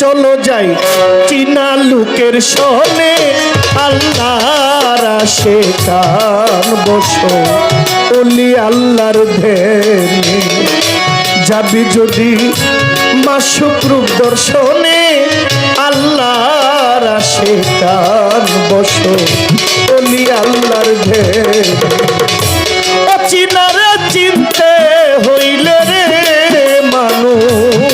চলো যাই চীনা লোকের শোনে আল্লাহর আশিকান বসো ওলি আল্লাহর ধ্যানে যাবি যদি মাসুক রূপ দর্শনে আল্লাহর আশিকান বসো ওলি আল্লাহর ধ্যানে ও চীনারে চিনতে হইলে রে মানুষ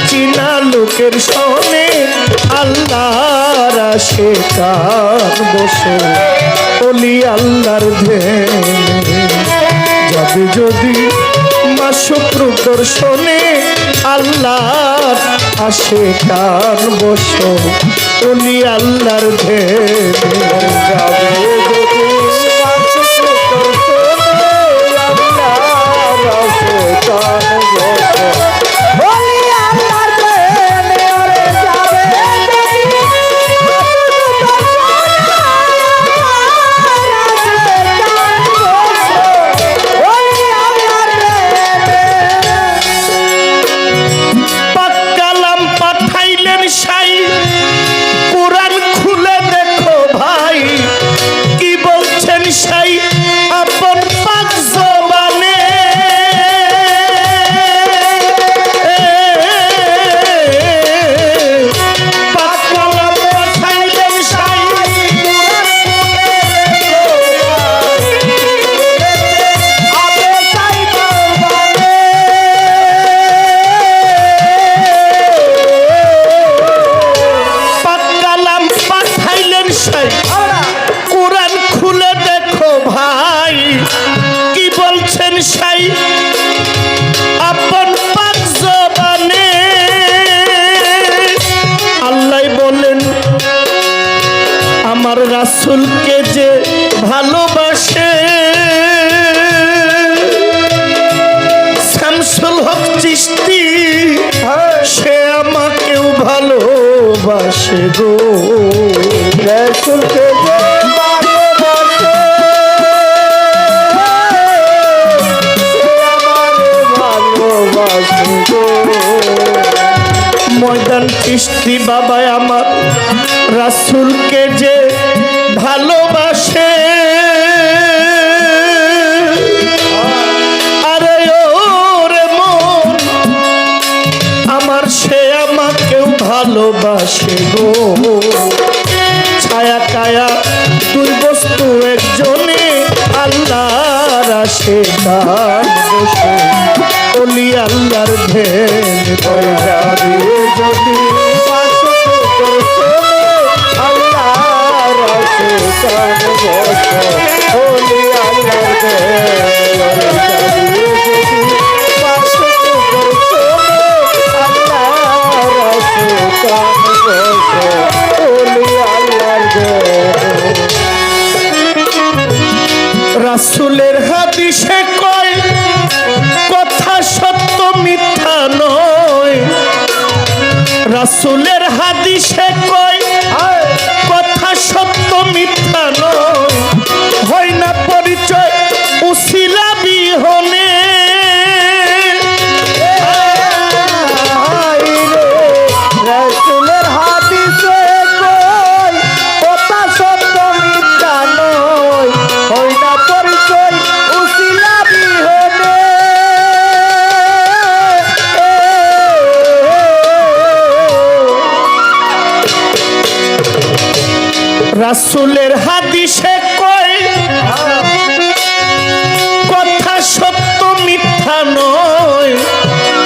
চীনা লোকের শোনে আল্লাহর আশিকান বসে ওলি আল্লাহর ধ্যানে যাবে যদি মাসুক রূপ দর্শনে আল্লাহর আশিকান বসো ওলি আল্লাহর ধ্যানে যাবে যদি মাসুক রূপ দর্শনে আল্লাহর আশিকান বসো কোরআন খুলে দেখো ভাই কি বলছেন সাই আপন পাক জবানে আল্লাহ বলেন আমার রাসূলকে যে ভালোবাসে শামসুল হক চিশতি সে আমাকেও ভালোবাসে গো রাসূলকে যে ভালোবাসে সে আমারে ভালোবাসে গো ময়দান চিশতি বাবা আমার রাসূলকে যে ভালোবাসে আরে ওরে মন আমার সে আমাকেও ভালোবাসে গো ছায়া কায়া দুই বস্তু একজনে আল্লাহর আশিকান বসে ওলি আল্লাহর ধ্যানে যাবে যদি আল্লাহর আশিকান বসে ওলি আল্লাহর ধ্যানে রাসূলের হাদিসে কয় কথা সত্য মিথ্যা নয় রাসূলের হাদিসে কয় কথা সত্য মিথ্যা নয় হয় না পরিচয় উসিলা বিহনে রাসূলের হাদিসে কয় কথা সত্য মিথ্যা নয় হয় না পরিচয় উসিলা বিহনে রাসূলের হাদিসে কয় কথা সত্য মিথ্যা নয়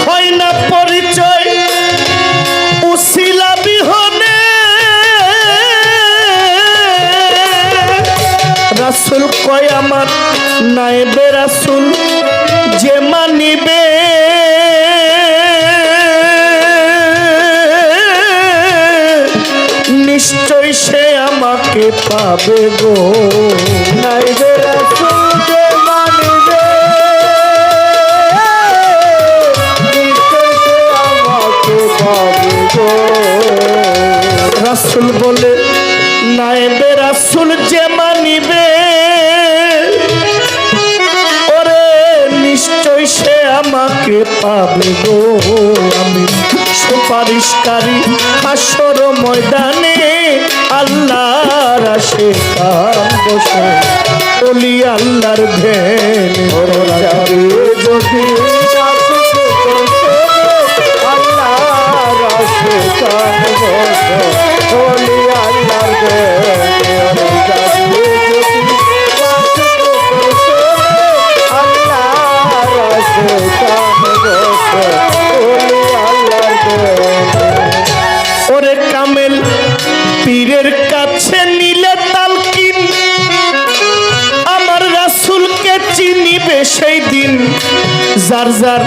হয় না পরিচয় উসিলা বিহনে রাসূল কয় আমার নায়েবে রাসূল যে মানিবে নিশ্চয় সে আমাকে পাবে গো নায়েবে রাসূল যে মানিবে নিশ্চয় সে আমাকে পাবে গো রাসূল বলে নাই নাইবে রাসূল যে মানিবে ওরে নিশ্চয় সে আমাকে পাবে গো। আমি সুপারিশকারী হাসর ময়দানে আল্লাহর আশিকান বসে ওলি আল্লাহর ধ্যানে তোরা যাবি যদি আল্লাহর আশিকান বসে ওলি আল্লাহর ধ্যানে তোরা যাবি আল্লাহর আশিকান বসে ওলি আল্লাহর ধ্যানে। ওরে কামেল পীরের কাছে নিলে তালকিন আমার রাসূলকে চিনিবে সেই দিন। যার যার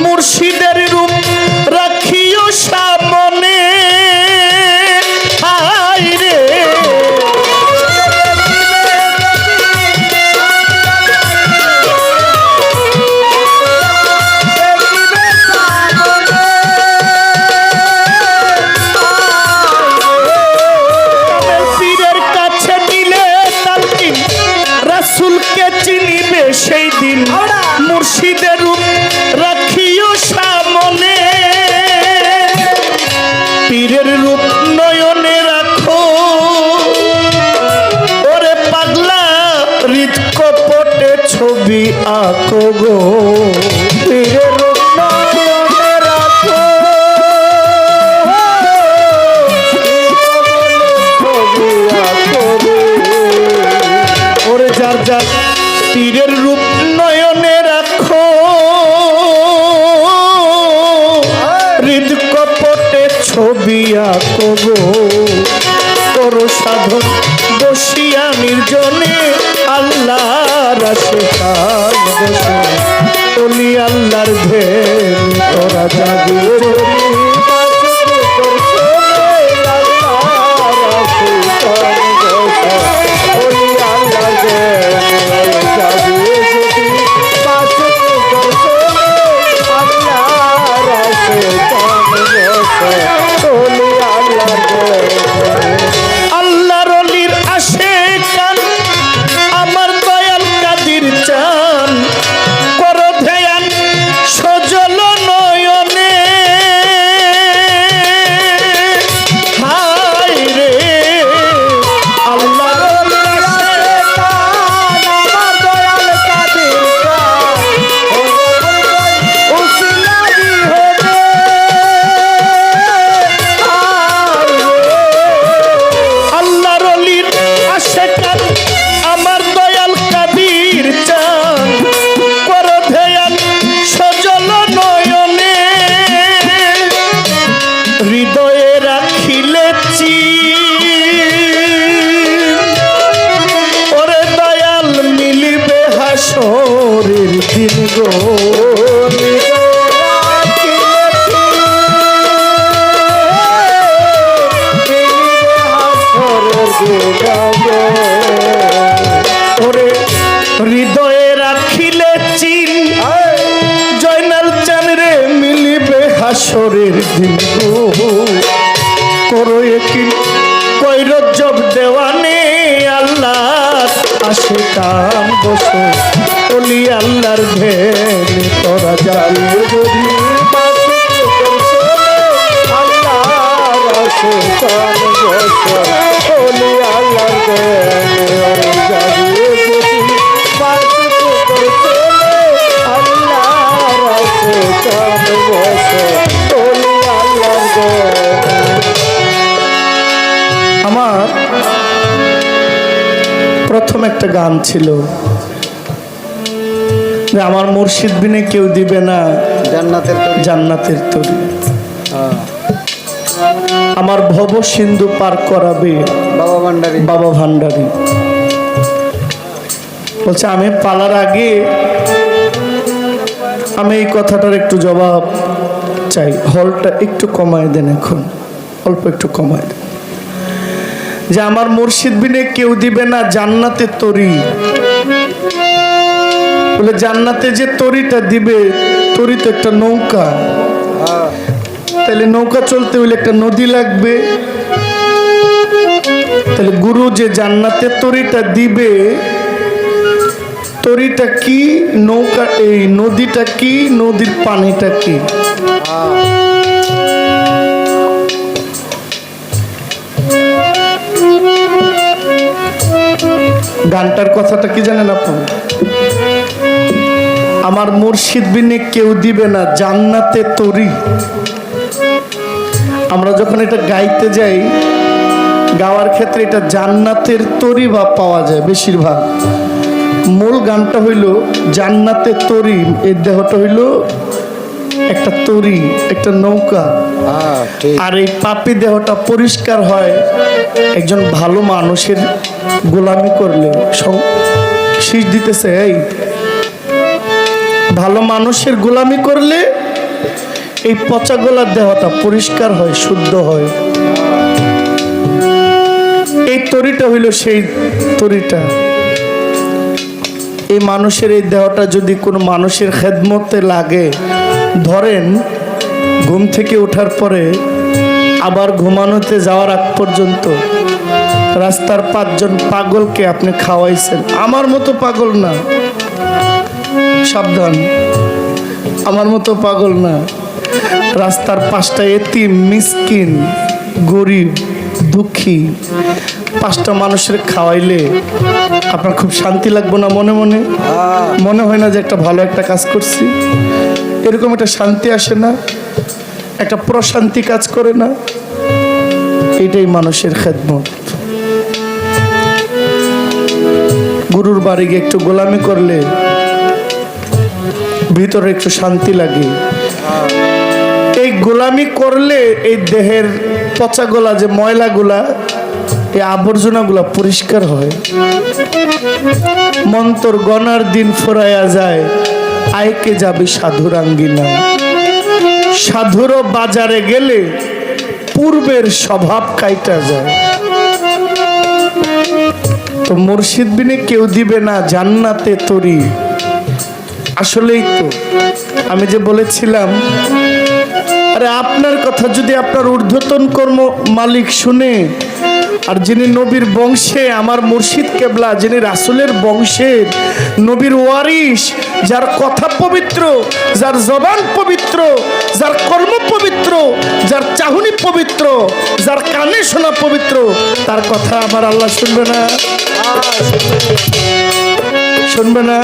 মুর্শিদের রূপ রাখিও সামনে হায় রে চিনিবে সেই দিন। মুর্শিদের রূপ রাখিও সামনে পীরের রূপ নয়নে রাখো ওরে পাগলা হৃদ কপটে ছবি আঁকো গো। পীরের রূপ নয়নে রাখো ছবি আঁকো গো। ওরে যার যার পীরের রূপ নয়নে রাখো হৃদ কপটে ছবি আঁকো গো। করো সাধন বসিয়া নির্জনে আল্লাহর আশিকান বসে ওলি আল্লাহর ধ্যানে তোরা যাবি আল্লাহর আশিকান বসে ওলি আল্লাহর ধ্যানে আল্লাহর অলির আশিকান আমার দয়াল কাদির চান করো ধ্যান সজল নয়নে হায় রে আল্লাহর অলির আশিকান আমার দয়াল কাদির চান উসিলারি হবে আল্লাহর অলির আশিকান আমার দয়াল কাদির চান করো ধ্যান সজল নয়নে হৃদয়ে রাখিলে ওরে দয়াল মিলিবে হাসরের দিন গো। ওরে হৃদয়ে রাখিলে চিন জয়নাল চান রে মিলিবে হাসরের দিন গো। করো একিন কই রজব দেওয়ানে আল্লাহর আশিকান বসে ওলি আল্লাহর ধ্যানে তোরা যাবি যদি আল্লাহর আশিকান বসে ওলি আল্লাহর ধ্যানে যাবি যদি আল্লাহর আশিকান বসে ওলি আল্লাহর ধ্যানে। আমার প্রথম একটা গান ছিল যে আমার মুর্শিদ বিনে কেউ দিবে না জান্নাতের তরি আমার ভব সিন্ধু পার করাবে বাবা ভান্ডারী। বলছে আমি পালার আগে আমি এই কথাটার একটু জবাব চাই। হলটা একটু কমায় দেন, এখন অল্প একটু কমায় দেন। যে আমার মুর্শিদ বিনে কেউ দিবে না জান্নাতের তরি। বলে জান্নাতে যে তরিটা দিবে, তরি তো একটা নৌকা, তাহলে নৌকা চলতে হলে একটা নদী লাগবে, তাহলে গুরু যে জান্নাতের তরিটা দিবে, তরিটা কি, নৌকা এই নদীটা কি, নদীর পানিটা কি? গানটার কথাটা কি জানেন আপনি? আমার মুর্শিদ বিনে কেউ দিবে না জান্নাতে তরি। আমরা যখন এটা গাইতে যাই, গাওয়ার ক্ষেত্রে এটা জান্নাতের তরি বা পাওয়া যায় বেশিরভাগ। মূল গানটা হইল জান্নাতে তরি, এই দেহটা হইল একটা তরি, একটা নৌকা। আর এই পাপী দেহটা পরিষ্কার হয় একজন ভালো মানুষের গোলামি করলে। শীষ দিতেছে, এই ভালো মানুষের গোলামি করলে এই পচা গোলার দেহটা পরিষ্কার হয়, শুদ্ধ হয়। এই তরিটা হইল সেই তরিটা। এই মানুষের এই দেহটা যদি কোনো মানুষের খেদমতে লাগে, ধরেন ঘুম থেকে ওঠার পরে আবার ঘুমানোতে যাওয়ার আগ পর্যন্ত রাস্তার 5 জন পাগলকে আপনি খাওয়াইছেন, আমার মতো পাগল না, সাবধান, আমার মতো পাগল না, রাস্তার 5টা এতিম, মিসকিন, গরিব, দুঃখী 5টা মানুষের খাওয়াইলে আপনার খুব শান্তি লাগবে না? মনে মনে মনে হয় না যে একটা ভালো একটা কাজ করছি? এরকম একটা শান্তি আসে না? একটা প্রশান্তি কাজ করে না? এটাই মানুষের খেদমত। গুরুর বাড়ি গিয়ে একটু গোলামি করলে ভিতরে একটু শান্তি লাগে। এই গোলামি করলে এই দেহের পচা গোলা, যে ময়লাগুলা, এই আবর্জনাগুলা পরিষ্কার হয়। মন্তর গনার দিন ফুরাইয়া যায়, আইকে যাবে সাধুর আঙ্গিনা। সাধুরও বাজারে গেলে পূর্বের স্বভাব কাইটা যায়। তো মুর্শিদ বিনে কেউ দিবে না জান্নাতে তরি। আসলেই তো আমি যে বলেছিলাম, আরে আপনার কথা যদি আপনার ঊর্ধ্বতন কর্ম মালিক শুনে, আর যিনি নবীর বংশে, আমার মুর্শিদ কেবলা, যিনি রাসূলের বংশের, নবীর ওয়ারিস, যার কথা পবিত্র, যার জবান পবিত্র, যার কর্ম পবিত্র, যার চাহনি পবিত্র, যার কানে শোনা পবিত্র, তার কথা আমার আল্লাহ শুনবে না? শুনবে না?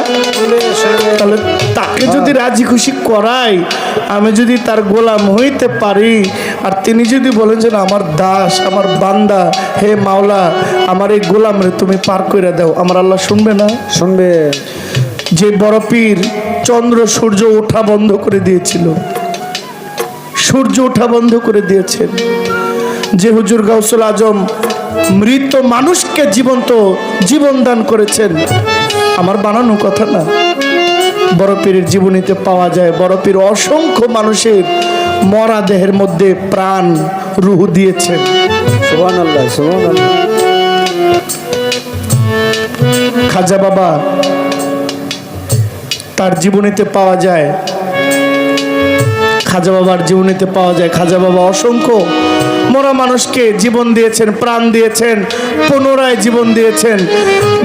তাহলে তাকে যদি রাজি খুশি করাই, আমি যদি তার গোলাম হইতে পারি, আর তিনি যদি বলেন যে আমার দাস, আমার বান্দা, হে মাওলা, আমার এই গোলাম রে তুমি পার করে দাও, আমার আল্লাহ শুনবে না? শুনবে। যে বড় পীর চন্দ্র সূর্য ওঠা বন্ধ করে দিয়েছিল, সূর্য ওঠা বন্ধ করে দিয়েছেন, যে হুজুর গাউসুল আজম মৃত মানুষকে জীবন্ত জীবন দান করেছেন, আমার বানানো কথা না, বড় পীরের জীবনীতে পাওয়া যায়। বড় পীর অসংখ্য মানুষের মরা দেহের মধ্যে প্রাণ, রূহ দিয়েছেন। সুবহানাল্লাহ, সুবহানাল্লাহ। খাজা বাবা, তার জীবনীতে পাওয়া যায়, খাজা বাবার জীবনীতে পাওয়া যায়, খাজা বাবা অসংখ্য মরা মানুষকে জীবন দিয়েছেন, প্রাণ দিয়েছেন, পুনরায় জীবন দিয়েছেন।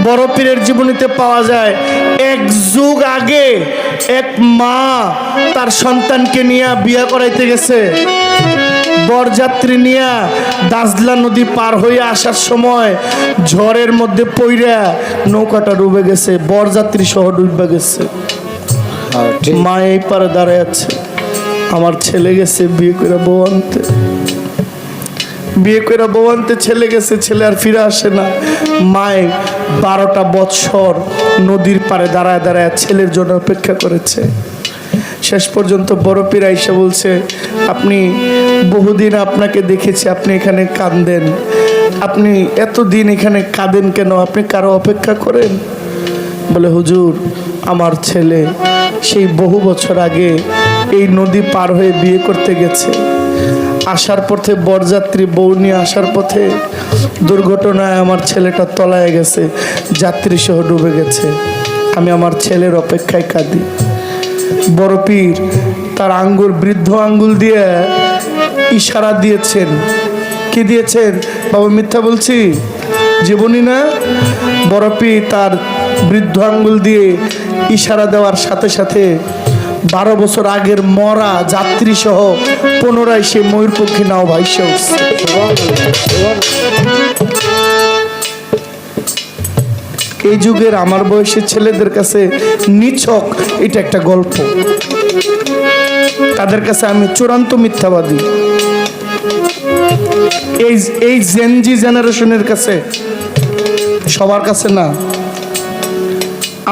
বড় পীরের জীবনীতে পাওয়া যায়, 1 যুগ আগে এক মা তার সন্তানকে নিয়ে বিয়ে করাইতে গেছে, বরযাত্রী নিয়ে দাজলা নদী পার হয়ে আসার সময় ঝড়ের মধ্যে পইরা নৌকাটা ডুবে গেছে, বরযাত্রী সহ ডুবে গেছে। মা এই পারে দাঁড়ায় আছে, আমার ছেলে গেছে বিয়ে করে বউ আনতে, বিয়ে করে বউ আনতে ছেলে গেছে, ছেলে আর ফিরে আসে না। মায়ে 12টা বৎসর নদীর পারে দাঁড়ায় দাঁড়ায় ছেলের জন্য অপেক্ষা করেছে। শেষ পর্যন্ত বড় পীর আইসা বলছে, আপনি বহুদিন আপনাকে দেখেছি, আপনি এখানে কাঁদেন, আপনি এতদিন এখানে কাঁদেন কেন? আপনি কারো অপেক্ষা করেন? বলে, হুজুর, আমার ছেলে সেই বহু বছর আগে এই নদী পার হয়ে বিয়ে করতে গেছে, আসার পথে বরযাত্রী বউ নিয়ে আসার পথে দুর্ঘটনায় আমার ছেলেটা তলায় গেছে, যাত্রী সহ ডুবে গেছে, আমি আমার ছেলের অপেক্ষায় কাঁদি। বড় পীর তার আঙ্গুল, বৃদ্ধ আঙ্গুল দিয়ে ইশারা দিয়েছেন। কি দিয়েছেন? বাবা মিথ্যা বলছি? জীবনী না? বরফি তার বৃদ্ধ আঙ্গুল দিয়ে ইশারা দেওয়ার সাথে সাথে 12 বছর আগের মরা যাত্রী সহ পুনরায় সে ময়ূরপঙ্খী নাও ভাইসে উঠছে। এই যুগের আমার বয়সী ছেলেদের কাছে নিছক এটা একটা গল্প, তাদের কাছে আমি চূড়ান্ত মিথ্যাবাদী। এই জেনজি জেনারেশনের কাছে, সবার কাছে না,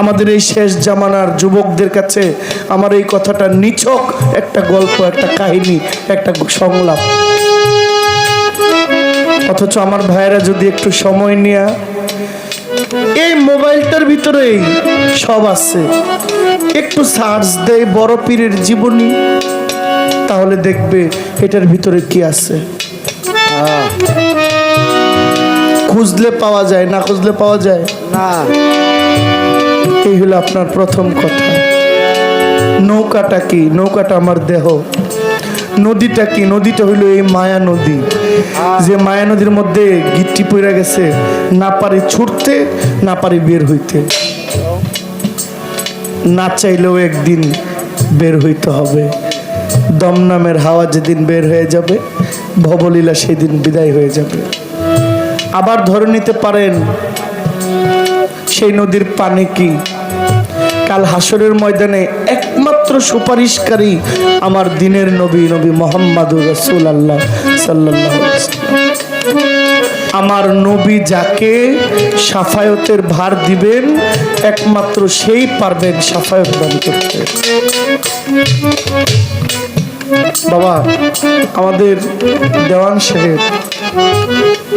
আমাদের এই শেষ জামানার যুবকদের কাছে আমার এই কথাটা নিছক একটা গল্প, একটা কাহিনী, একটা সংলাপ। অথচ আমার ভাইয়েরা যদি একটু সময় নিয়ে এই মোবাইলটার ভিতরেই সব আছে, একটু সার্চ দেয় বড় পীরের জীবনী, তাহলে দেখবে এটার ভিতরে কি আছে। খুঁজলে পাওয়া যায়, না খুঁজলে পাওয়া যায় না। এই হলো আপনার প্রথম কথা। নৌকাটা কি? নৌকাটা আমার দেহ। নদীটা কি? নদীটা হইল এই মায়া নদী, যে মায়া নদীর মধ্যে গিট্টি পড়ে গেছে, না পারি ছুটতে, না পারি বের হইতে, না চাইলেও একদিন বের হইতে হবে। দমনামের হাওয়া যেদিন বের হয়ে যাবে, ভবলীলা সেদিন বিদায় হয়ে যাবে। আবার ধরে নিতে পারেন সেই নদীর পানি কি? কাল হাসরের ময়দানে একমাত্র সুপারিশকারী আমার দিনের নবী, নবী মুহাম্মদুর রাসূলুল্লাহ সাল্লাল্লাহু আলাইহি ওয়াসাল্লাম। আমার নবী যাকে শাফায়াতের ভার দিবেন, একমাত্র সেই পারবেন শাফায়াত দান করতে। বাবা, আমাদের দেওয়ান সাহেব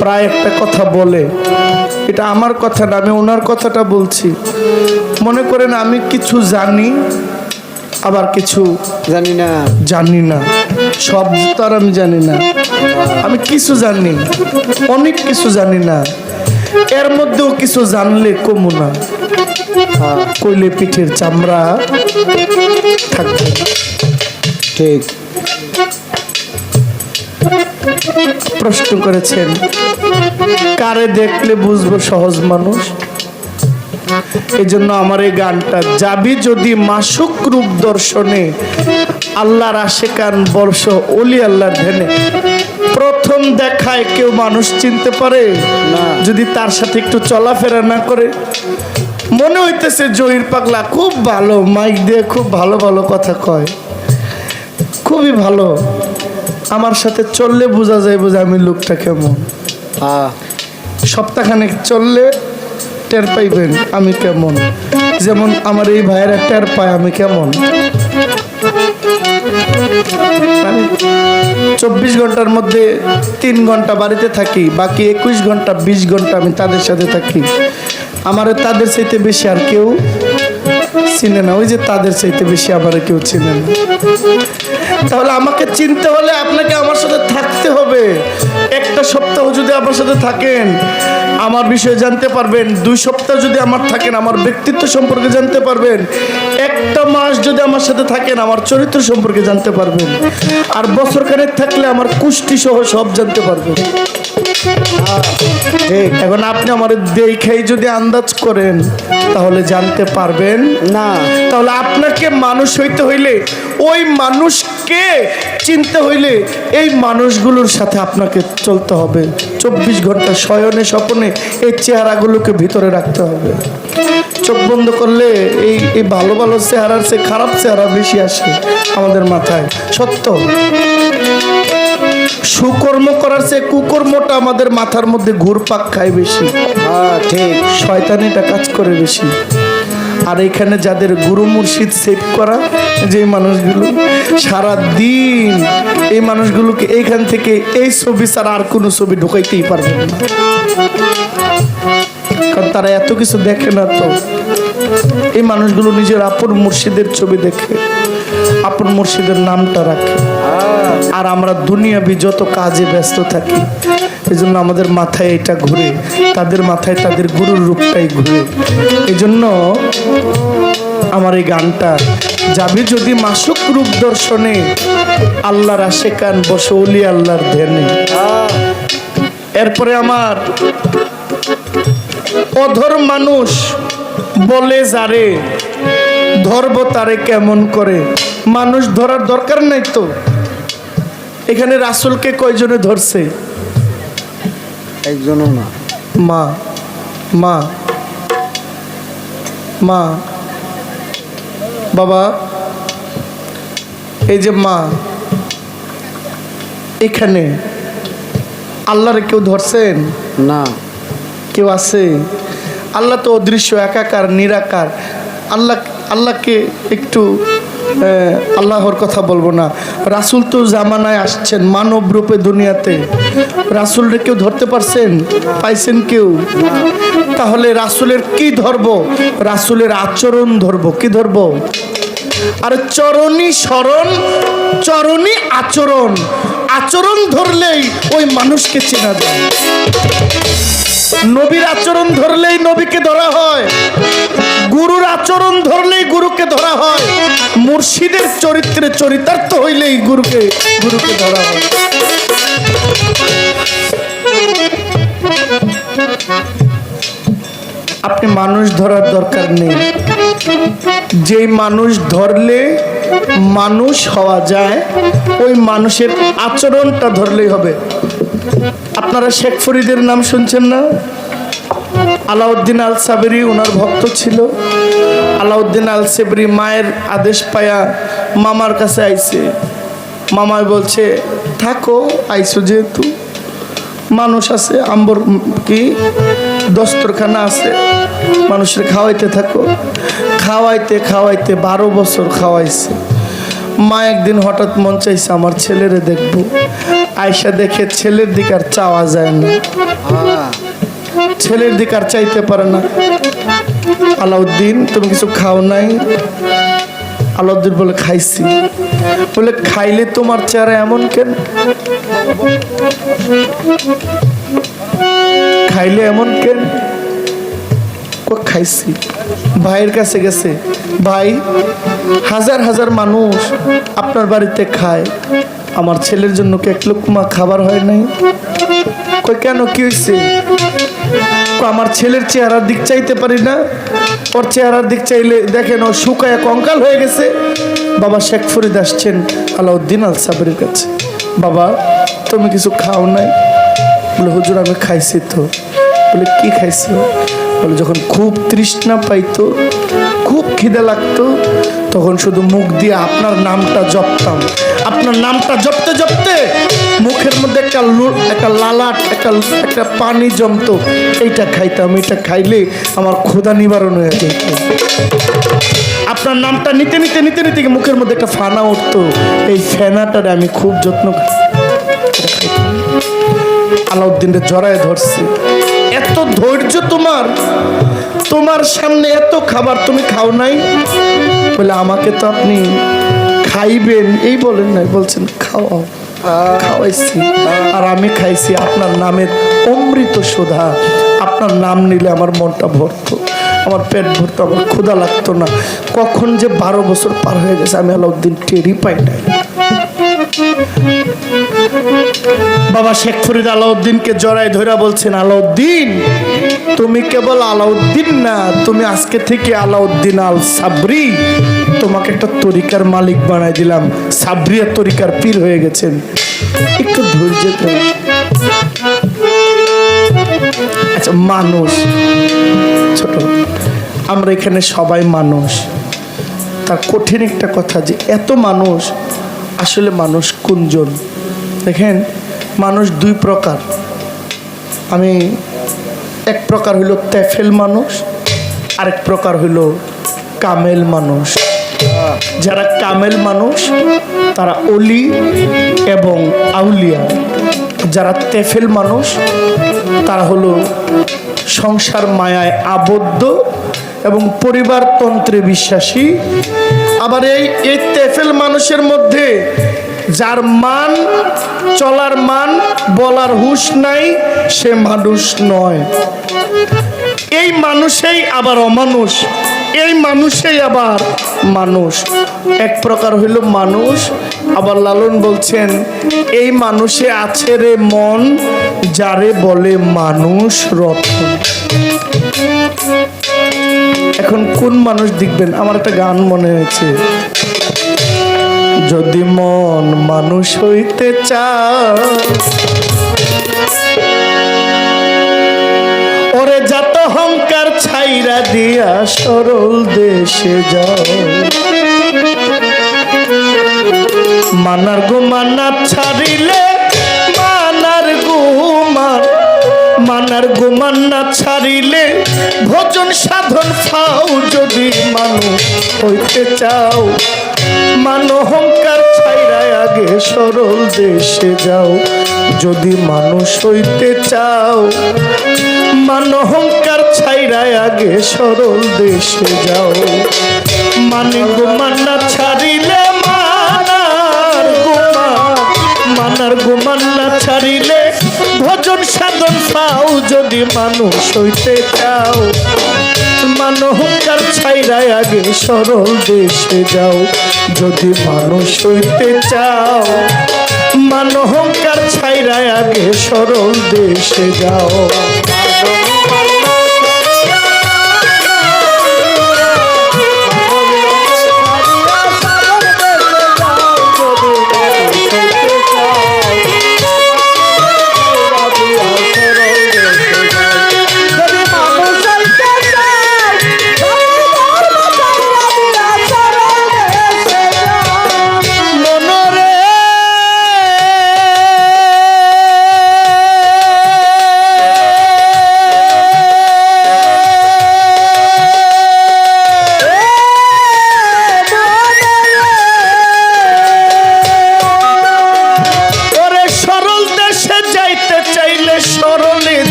প্রায় একটা কথা বলে, এটা আমার কথা না, আমি ওনার কথাটা বলছি। মনে করেন আমি কিছু জানি, আবার কিছু জানি না। সব তো আর আমি জানি না, আমি কিছু জানি, অনেক কিছু জানি না। এর মধ্যেও কিছু জানলে কমু না, কইলে পিঠের চামড়া থাকবে। ঠিক প্রশ্ন করেছেন, কারে দেখলে বুঝবো সহজ মানুষ? এই জন্য আমার এই গানটা, যাবি যদি মাসুক রূপ দর্শনে, আল্লাহর আশেকান বর্ষ ওলি আল্লাহর ধ্যানে। প্রথম দেখায় কেউ মানুষ চিনতে পারে না যদি তার সাথে একটু চলাফেরা না করে। মনে হইতেছে জহির পাগলা খুব ভালো, মাইক দিয়ে খুব ভালো ভালো কথা কয়, খুবই ভালো। আমার সাথে চললে বোঝা যায় বোঝা আমি লোকটা কেমন। সপ্তাহখানেক চললে টের পাইবেন আমি কেমন, যেমন আমার এই ভাইয়েরা টের পায় আমি কেমন। 24 ঘন্টার মধ্যে 3 ঘন্টা বাড়িতে থাকি, বাকি 21 ঘন্টা 20 ঘন্টা আমি তাদের সাথে থাকি। আমার তাদের চাইতে বেশি আর কেউ চিনে না, ওই যে তাদের চাইতে বেশি আবার কেউ চিনে না। তাহলে আমাকে চিনতে হলে আপনাকে আমার সাথে থাকতে হবে। একটা সপ্তাহ যদি আমার সাথে থাকেন, আমার বিষয়ে জানতে পারবেন। 2 সপ্তাহ যদি আমার থাকেন, আমার ব্যক্তিত্ব সম্পর্কে জানতে পারবেন। 1টা মাস যদি আমার সাথে থাকেন, আমার চরিত্র সম্পর্কে জানতে পারবেন। আর বছরখানেক থাকলে আমার কুষ্টি সহ সব জানতে পারবেন। এখন আপনি আমার দেখেই যদি আন্দাজ করেন, তাহলে জানতে পারবেন না। তাহলে আপনাকে মানুষ হইতে হইলে, ওই মানুষকে চিনতে হইলে এই মানুষগুলোর সাথে আপনাকে চলতে হবে। 24 ঘন্টা শয়নে স্বপ্নে এই চেহারাগুলোকে ভিতরে রাখতে হবে। চোখ বন্ধ করলে এই ভালো ভালো চেহারার চেয়ে খারাপ চেহারা বেশি আসে আমাদের মাথায়। সত্য, সুকর্ম করার চেয়ে কুকর্মটা আমাদের মাথার মধ্যে ঘুরপাক খায় বেশি। ঠিক, শয়তানিটা কাজ করে বেশি। আর এখানে যাদের গুরু মুর্শিদ সেট করা যে মানুষগুলো, সারা দিন এই মানুষগুলোকে এইখান থেকে এই ছবি ছাড়া আর কোনো ছবি ঢুকাইতেই পারবে না, কারণ তারা এত কিছু দেখে না। তো এই মানুষগুলো নিজের আপন মুর্শিদের ছবি দেখে, আপন মুর্শিদের নামটা রাখে। আর আমরা দুনিয়াবি যত কাজে ব্যস্ত থাকি, এই জন্য আমাদের মাথায় এটা ঘুরে, তাদের মাথায় তাদের গুরুর রূপটাই ঘুরে। এই জন্য আমার এই গানটা, যাবি যদি মাসুক রূপ দর্শনে, আল্লাহর আশেকান বসে ওলি আল্লাহর ধ্যানে। এরপরে আমার অধর মানুষ বলে যারে ধরব তারে কেমন করে। মানুষ ধরার দরকার নাই তো। এখানে রাসূলকে কয়জনে ধরছে? একজনও না। মা মা মা বাবা, এই যে মা, এখানে আল্লাহরে কেউ ধরছেন? না। কেউ আছে? আল্লাহ তো অদৃশ্য, একাকার, নিরাকার। আল্লাহকে একটু আল্লাহর কথা বলবো না। রাসূল তো জামানায় আসছেন মানব রূপে দুনিয়াতে। রাসূলরে কেউ ধরতে পারছেন? পাইছেন কেউ? তাহলে রাসূলের কি ধরবো? রাসূলের আচরণ ধরবো। কি ধরবো? আর চরণী স্মরণ, চরণী আচরণ। আচরণ ধরলেই ওই মানুষকে চেনা যায়। নবীর আচরণ ধরলেই নবীকে ধরা হয়, গুরুর আচরণ ধরলেই গুরুকে ধরা হয়, মুর্শিদের চরিত্রে চরিতার্থ হইলেই গুরুকে ধরা হয়। আপনি মানুষ ধরার দরকার নেই। যেই মানুষ ধরলে মানুষ হওয়া যায়, ওই মানুষের আচরণটা ধরলেই হবে। আপনারা শেখ ফরিদের নাম শুনছেন না? আলাউদ্দিন আল সাবরি ওনার ভক্ত ছিল। আলাউদ্দিন আল সাবরি মায়ের আদেশ পায়া মামার কাছে আইছে। মামায় বলছে, থাকো, আইসো যেহেতু, মানুষ আছে, আম্বর কি দস্তরখানা আছে, মানুষের খাওয়াইতে থাকো। খাওয়াইতে খাওয়াইতে 12 বছর খাওয়াইছে। মা একদিন হঠাৎ মন চাইছে আমার ছেলেরে দেখবো। আয়সা দেখে ছেলের দিকে আর চাওয়া যায় না, ছেলের দিকে আর চাইতে পারে না। আলাউদ্দিন, তুমি কিছু খাও নাই? আলাউদ্দিন বলে, খাইছি। বলে, খাইলে তোমার চেহারা এমন কেন? খাইলে এমন কেন? খাইছি। ভাইয়ের কাছে গেছে, ভাই, হাজার হাজার মানুষ আপনার বাড়িতে খায়, আমার ছেলের জন্য কি এক লোকমা খাবার হয় নাই? কই কেন, কি হয়েছে? আমার ছেলের চেহারার দিক চাইতে পারি না, ওর চেহারার দিক চাইলে দেখেন ও শুকায় কঙ্কাল হয়ে গেছে। বাবা শেখ ফরিদ আসছেন আলাউদ্দিন আল সাবরির কাছে। বাবা, তুমি কিছু খাও নাই? বলে, হুজুর আমি খাইছি তো। বলে, কি খাইছো? বলে, যখন খুব তৃষ্ণা পাইতো, খুব খিদে লাগতো, তখন শুধু মুখ দিয়ে আপনার নামটা জপতাম। আপনার নামটা জপতে জপতে মুখের মধ্যে একটা লালাট, একটা পানি জমতো, এইটা খাইতাম। এটা খাইলে আমার ক্ষুধা নিবারণ হয়ে যেত। আপনার নামটা নিতে নিতে নিতে নিতে মুখের মধ্যে একটা ফানা উঠতো, এই ফেনাটারে আমি খুব যত্ন খাইতাম। আলাউদ্দিনের জড়ায় ধরছে, এত ধৈর্য তোমার, তোমার সামনে এত খাবার, তুমি খাও নাই? বলে, আমাকে তো আপনি খাইবেন এই বলেন নাই, বলছেন খাওয়াও। খাওয়াইছি, আর আমি খাইছি আপনার নামের অমৃত সুধা। আপনার নাম নিলে আমার মনটা ভরতো, আমার পেট ভরতো, আমার ক্ষুধা লাগতো না। কখন যে 12 বছর পার হয়ে গেছে আমি আলাউদ্দিন টেরই পাই নাই। বাবা শেখ ফরিদ আলাউদ্দিনকে জড়ায় ধরে বলছেন, আলাউদ্দিন, তুমি কেবল আলাউদ্দিন না, তুমি আজকে থেকে আলাউদ্দিন আল সাবরি। তোমাকে একটা তরিকার মালিক বানাই দিলাম, সাবরিয়া তরিকার পীর হয়ে গেছেন। একটু ধৈর্য ধরে। আচ্ছা, মানুষ ছোট, আমরা এখানে সবাই মানুষ। তার কঠিন একটা কথা যে এত মানুষ, আসলে মানুষ কোনজন? দেখেন, মানুষ 2 প্রকার। আমি এক প্রকার হইল তেফেল মানুষ, আরেক প্রকার হইল কামেল মানুষ। যারা কামেল মানুষ তারা অলি এবং আউলিয়া। যারা তেফেল মানুষ তারা হলো সংসার মায়ায় আবদ্ধ এবং পরিবারতন্ত্রে বিশ্বাসী। আবার এই তেফেল মানুষের মধ্যে যার মান, চলার মান, বলার হুঁশ নাই, সে মানুষ নয়। এই মানুষেই আবার অমানুষ, এই মানুষেই আবার মানুষ। এক প্রকার হইল মানুষ। আবার লালন বলছেন, এই মানুষে আছে রে মন, যারে বলে মানুষ রতন। মানুষ দেখবেন। আমার একটা গান মনে হয়েছে, যদি মন মানুষ হইতে চায় ওরে যত অহংকার ছাইরা দিয়া সরল দেশে যাও। মানার গুমানা ছাড়িলে মানার গুমান্না ছাড়িলে ভজন সাধন পাও। যদি মানুষ হইতে চাও মান অহংকার ছাইরা আগে সরল দেশে যাও। যদি মানুষ হইতে চাও মান অহংকার ছাইরা আগে সরল দেশে যাও। মানে গুমান্না ছাড়িলে মানার গুমান্না ছাড়িলে ভজন সাধন পাও। যদি মানুষ হইতে চাও মান অহংকার ছাইরা আগে সরল দেশে যাও। যদি মানুষ হইতে চাও মান অহংকার ছাইরা আগে সরল দেশে যাও।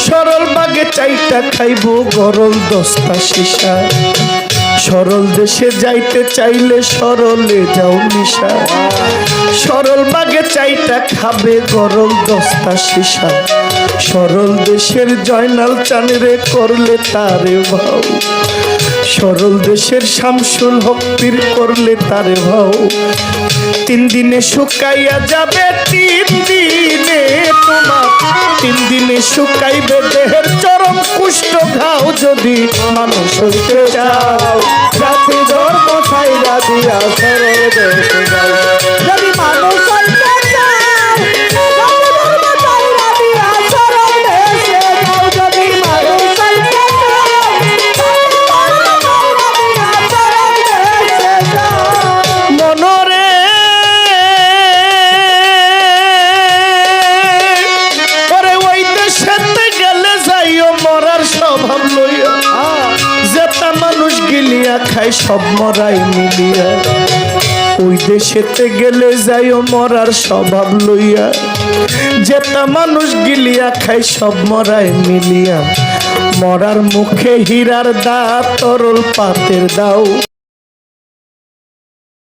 সরল বাগে চাইটা খাইব গরল দস্তা শিশা। সরল দেশে যাইতে চাইলে সরলে যাও মিশা। সরল বাগে চাইটা খাবে গরল দস্তা শিশা। সরল দেশের জয়নাল চানরে করলে তারে ভাও। সরল দেশের শামসুল হক পীর করলে তারে ভাও। 3 দিনে শুকাইয়া যাবে 3 দিনে তোমার 3 দিনে শুকাইবে দেহের চরম কুষ্ঠ ঘাও। যদি মানুষ হইতে চাও জাতি ধর্ম ছাইরা দিয়া সরল দেশে যাও। যদি মানুষ হইতে চাও ধর্ম ছাইরা দিয়া সরল দেশে যাও। যদি মানুষ হইতে চাও মনরে ওরে ওই দেশেতে গেলে যাইও মরার স্বভাব লইয়া। যেটা মানুষ গিলিয়া খায় সব মরাই মিলিয়া। ওই দেশেতে গেলে যাইও মরার স্বভাব লইয়া। যেটা মানুষ গিলিয়া খায় সব মরাই মিলিয়া। মরার মুখে হীরার দা তরল পাতের দাও।